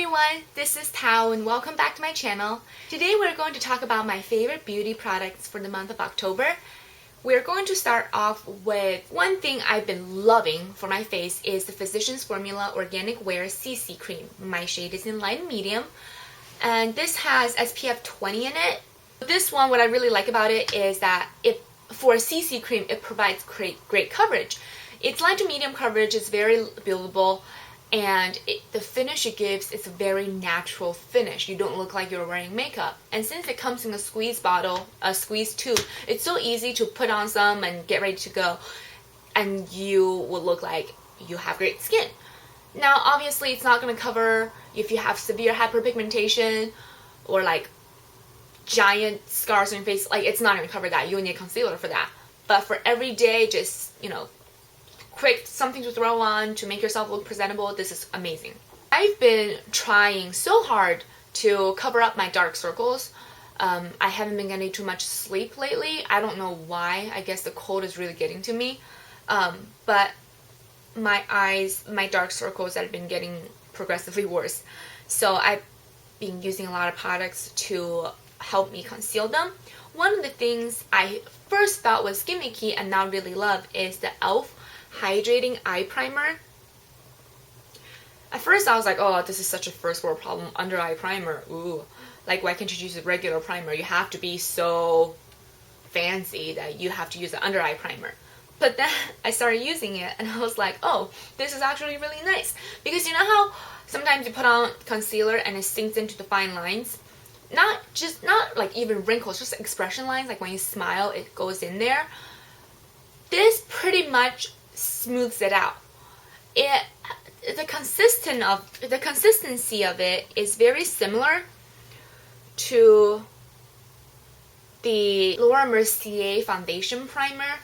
everyone, this is Tao and welcome back to my channel. Today we're going to talk about my favorite beauty products for the month of October. We're going to start off with one thing I've been loving for my face is the Physicians Formula Organic Wear CC Cream. My shade is in light and medium and this has SPF 20 in it. This one, what I really like about it is that for a CC cream, it provides great coverage. It's light to medium coverage, it's very buildable, and the finish it gives is a very natural finish. You don't look like you're wearing makeup. And since it comes in a squeeze bottle, a squeeze tube, it's so easy to put on some and get ready to go, and you will look like you have great skin. Now, obviously, it's not going to cover if you have severe hyperpigmentation or like giant scars on your face. Like, it's not going to cover that. You need concealer for that. But for everyday, just, quick something to throw on to make yourself look presentable, this is amazing. I've been trying so hard to cover up my dark circles. I haven't been getting too much sleep lately. I don't know why. I guess the cold is really getting to me. But my eyes, my dark circles have been getting progressively worse. So I've been using a lot of products to help me conceal them. One of the things I first thought was gimmicky and now really love is the e.l.f. Hydrating Eye Primer. At first I was like, oh, this is such a first world problem, under eye primer, ooh. Like, why can't you use a regular primer? You have to be so fancy that you have to use an under eye primer. But then I started using it and I was like, oh, this is actually really nice. Because you know how sometimes you put on concealer and it sinks into the fine lines? Not like even wrinkles, just expression lines, like when you smile, it goes in there. This pretty much smooths it out. The consistency of it is very similar to the Laura Mercier foundation primer.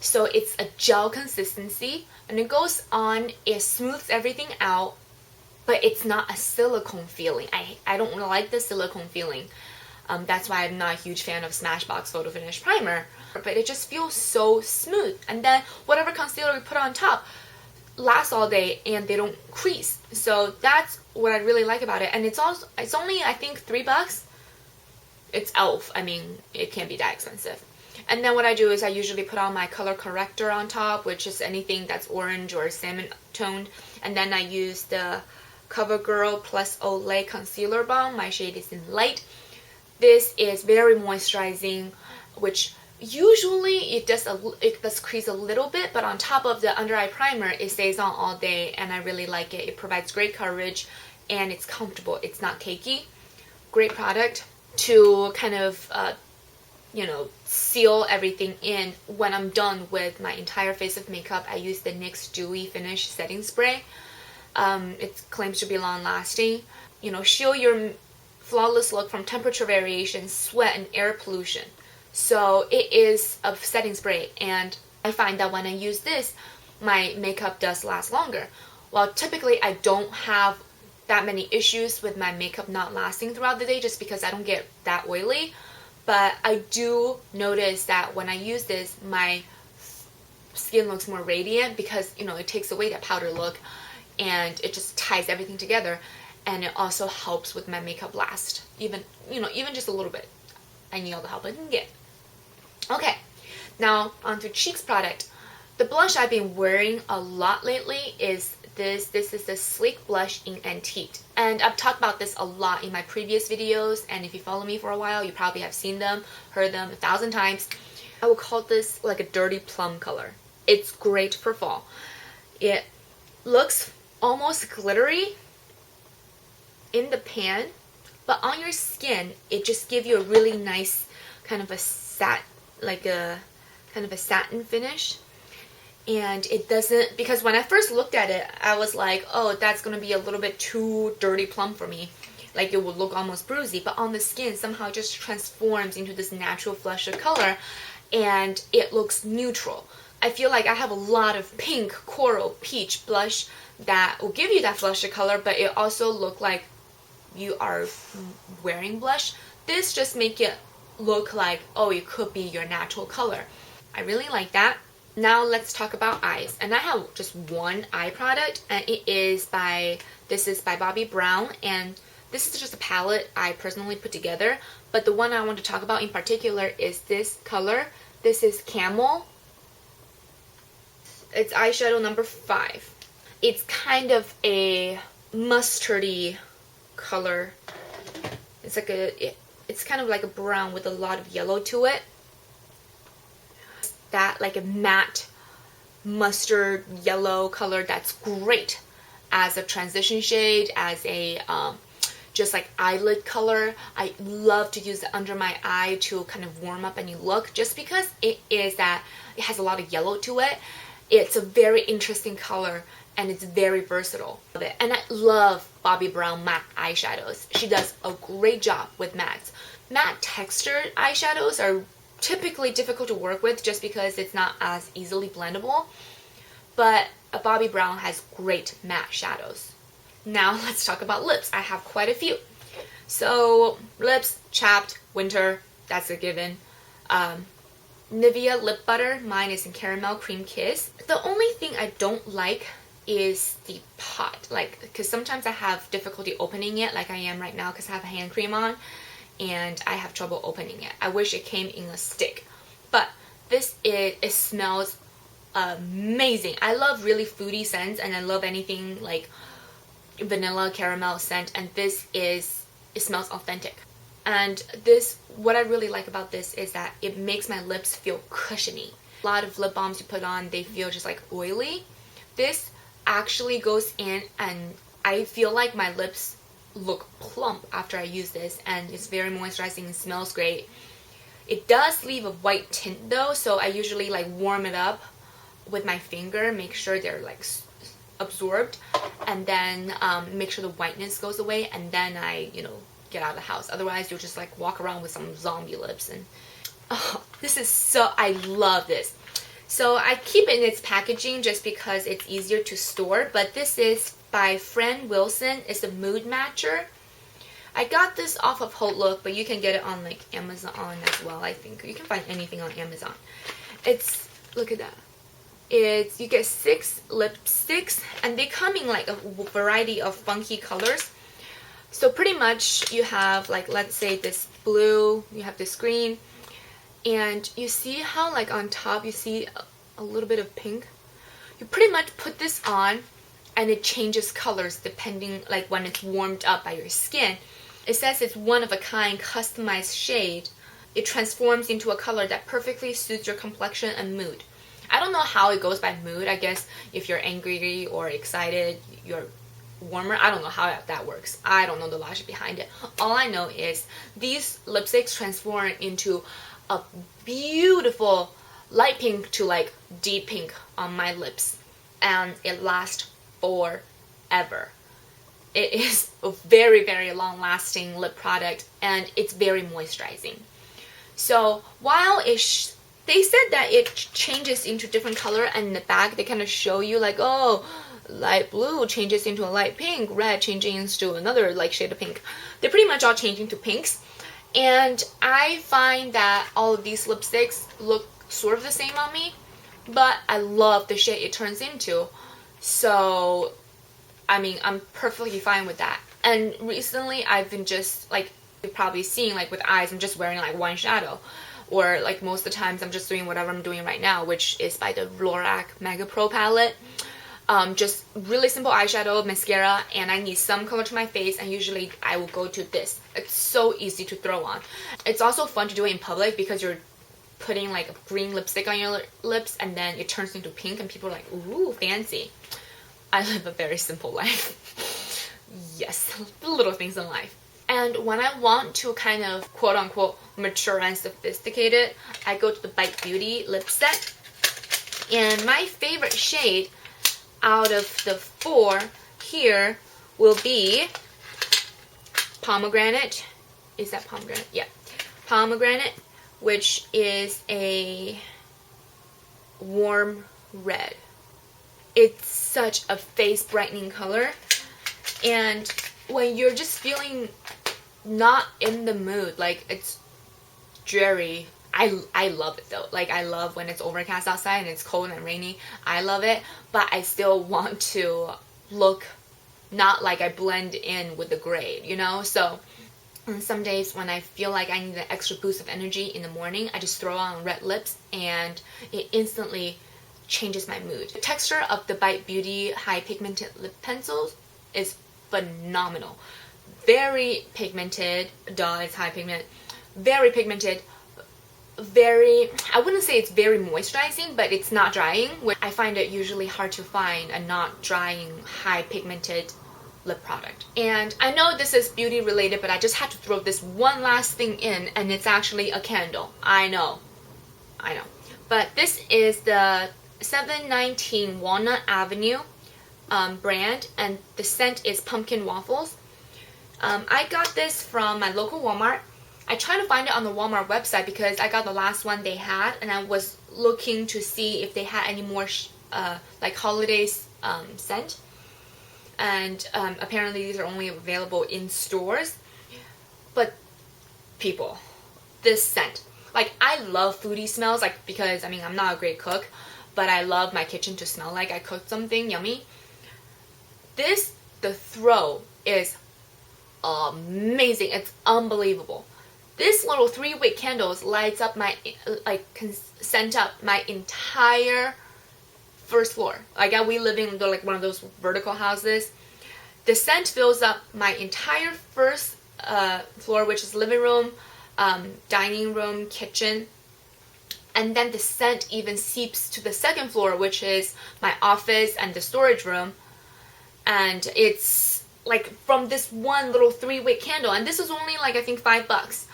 So it's a gel consistency and it goes on, it smooths everything out, but it's not a silicone feeling. I don't like the silicone feeling. That's why I'm not a huge fan of Smashbox Photo Finish Primer. But it just feels so smooth. And then whatever concealer we put on top lasts all day and they don't crease. So that's what I really like about it. And it's only, I think, $3. It's e.l.f. I mean, it can't be that expensive. And then what I do is I usually put on my color corrector on top, which is anything that's orange or salmon toned. And then I use the CoverGirl plus Olay Concealer Balm. My shade is in light. This is very moisturizing, which usually it does crease a little bit, but on top of the under eye primer, it stays on all day, and I really like it. It provides great coverage, and it's comfortable. It's not cakey. Great product to kind of, seal everything in. When I'm done with my entire face of makeup, I use the NYX Dewy Finish Setting Spray. It claims to be long-lasting. Shield your flawless look from temperature variation, sweat, and air pollution. So it is a setting spray, and I find that when I use this, my makeup does last longer. Well, typically I don't have that many issues with my makeup not lasting throughout the day just because I don't get that oily. But I do notice that when I use this, my skin looks more radiant because, it takes away that powder look and it just ties everything together. And it also helps with my makeup last, even just a little bit. I need all the help I can get. Okay, now onto cheeks product. The blush I've been wearing a lot lately is this. This is the Sleek Blush in Antique. And I've talked about this a lot in my previous videos, and if you follow me for a while, you probably have seen them, heard them 1,000 times. I would call this like a dirty plum color. It's great for fall. It looks almost glittery in the pan, but on your skin it just gives you a really nice kind of a satin finish. And it doesn't, because when I first looked at it, I was like, oh, that's gonna be a little bit too dirty plum for me, like it would look almost bruisey. But on the skin somehow it just transforms into this natural flush of color and it looks neutral. I feel like I have a lot of pink, coral, peach blush that will give you that flush of color, but it also look like you are wearing blush. This just make it look like, oh, it could be your natural color. I really like that. Now let's talk about eyes. And I have just one eye product, and it is by This is by Bobbi Brown, and this is just a palette I personally put together, but the one I want to talk about in particular is this color. This is Camel. It's eyeshadow number 5. It's kind of a mustardy color. It's like it's kind of like a brown with a lot of yellow to it. That like a matte mustard yellow color that's great as a transition shade, as a just like eyelid color. I love to use it under my eye to kind of warm up any look, just because it has a lot of yellow to it. It's a very interesting color and it's very versatile. And I love Bobbi Brown matte eyeshadows. She does a great job with mattes. Matte textured eyeshadows are typically difficult to work with just because it's not as easily blendable, but Bobbi Brown has great matte shadows. Now let's talk about lips. I have quite a few. So lips, chapped, winter, that's a given. Nivea lip butter, mine is in Caramel Cream Kiss. The only thing I don't like is the pot, like, because sometimes I have difficulty opening it, like I am right now because I have a hand cream on and I have trouble opening it. I wish it came in a stick, but it smells amazing. I love really foodie scents, and I love anything like vanilla caramel scent, and it smells authentic. And what I really like about this is that it makes my lips feel cushiony. A lot of lip balms you put on, they feel just like oily. This actually goes in and I feel like my lips look plump after I use this, and it's very moisturizing and smells great. It does leave a white tint though, so I usually like warm it up with my finger, make sure they're like absorbed, and then make sure the whiteness goes away, and then I get out of the house. Otherwise you'll just like walk around with some zombie lips. And I love this. So I keep it in its packaging just because it's easier to store, but this is by Fran Wilson. It's a mood matcher. I got this off of Hautelook, but you can get it on like Amazon as well. I think you can find anything on Amazon. Look at that. You get 6 lipsticks, and they come in like a variety of funky colors. So pretty much you have, like, let's say this blue, you have this green, and you see how like on top you see a little bit of pink? You pretty much put this on and it changes colors depending like when it's warmed up by your skin. It says it's one of a kind customized shade. It transforms into a color that perfectly suits your complexion and mood. I don't know how it goes by mood. I guess if you're angry or excited, you're warmer. I don't know how that works. I don't know the logic behind it. All I know is these lipsticks transform into a beautiful light pink to like deep pink on my lips, and it lasts forever. It is a very, very long lasting lip product, and it's very moisturizing. So while they said that it changes into different color, and in the back they kind of show you like, oh, light blue changes into a light pink, red changing into another like shade of pink. They're pretty much all changing to pinks, and I find that all of these lipsticks look sort of the same on me, but I love the shade it turns into. So I mean, I'm perfectly fine with that. And recently I've been just like, you've probably seen like with eyes, I'm just wearing like one shadow, or like most of the times I'm just doing whatever I'm doing right now, which is by the Lorac Mega Pro palette. Just really simple eyeshadow, mascara, and I need some color to my face, and usually I will go to this. It's so easy to throw on. It's also fun to do it in public because you're putting like a green lipstick on your lips and then it turns into pink and people are like, ooh, fancy. I live a very simple life. Yes, the little things in life. And when I want to kind of quote unquote mature and sophisticated, I go to the Bite Beauty lip set. And my favorite shade out of the 4 here will be Pomegranate. Is that Pomegranate? Yeah. Pomegranate, which is a warm red. It's such a face brightening color, and when you're just feeling not in the mood, like it's dreary, I love it though. Like I love when it's overcast outside and it's cold and rainy. I love it, but I still want to look not like I blend in with the gray, you know? So on some days when I feel like I need an extra boost of energy in the morning, I just throw on red lips and it instantly changes my mood. The texture of the Bite Beauty high pigmented lip pencils is phenomenal. Very pigmented, it's high pigment, very pigmented, I wouldn't say it's very moisturizing, but it's not drying. I find it usually hard to find a not drying high pigmented lip product. And I know this is beauty related, but I just had to throw this one last thing in, and it's actually a candle. I know. But this is the 719 Walnut Avenue brand, and the scent is Pumpkin Waffles. I got this from my local Walmart. I tried to find it on the Walmart website because I got the last one they had, and I was looking to see if they had any more like holidays scent. And apparently these are only available in stores. But people, this scent, like I love foodie smells, like because I mean I'm not a great cook, but I love my kitchen to smell like I cooked something yummy. The throw is amazing. It's unbelievable. This little 3-wick candles lights up my, can scent up my entire first floor. Like we live in like one of those vertical houses. The scent fills up my entire first floor, which is living room, dining room, kitchen. And then the scent even seeps to the second floor, which is my office and the storage room. And it's like from this one little 3-wick candle, and this is only like I think $5.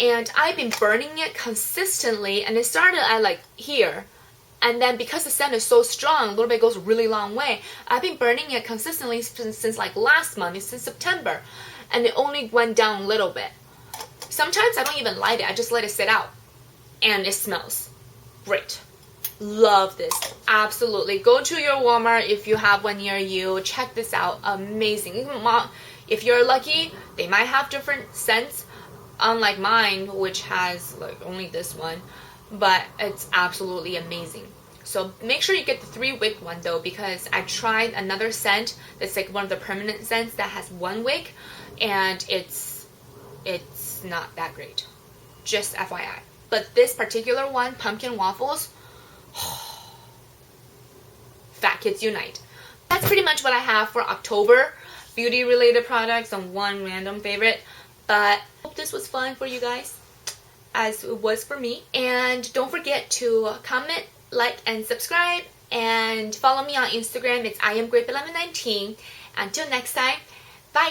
And I've been burning it consistently, and it started at like here, and then because the scent is so strong, a little bit goes a really long way. I've been burning it consistently since like last month, since September, and it only went down a little bit. Sometimes I don't even light it, I just let it sit out, and it smells great. Love this. Absolutely. Go to your Walmart if you have one near you. Check this out. Amazing. If you're lucky, they might have different scents, unlike mine, which has like only this one, but it's absolutely amazing. So make sure you get the 3-wick one though, because I tried another scent that's like one of the permanent scents that has 1 wick, and it's not that great. Just FYI. But this particular one, Pumpkin Waffles, Fat Kids Unite. That's pretty much what I have for October. Beauty related products and one random favorite. But I hope this was fun for you guys, as it was for me. And don't forget to comment, like, and subscribe. And follow me on Instagram. It's IamGreatBeloved19. Until next time,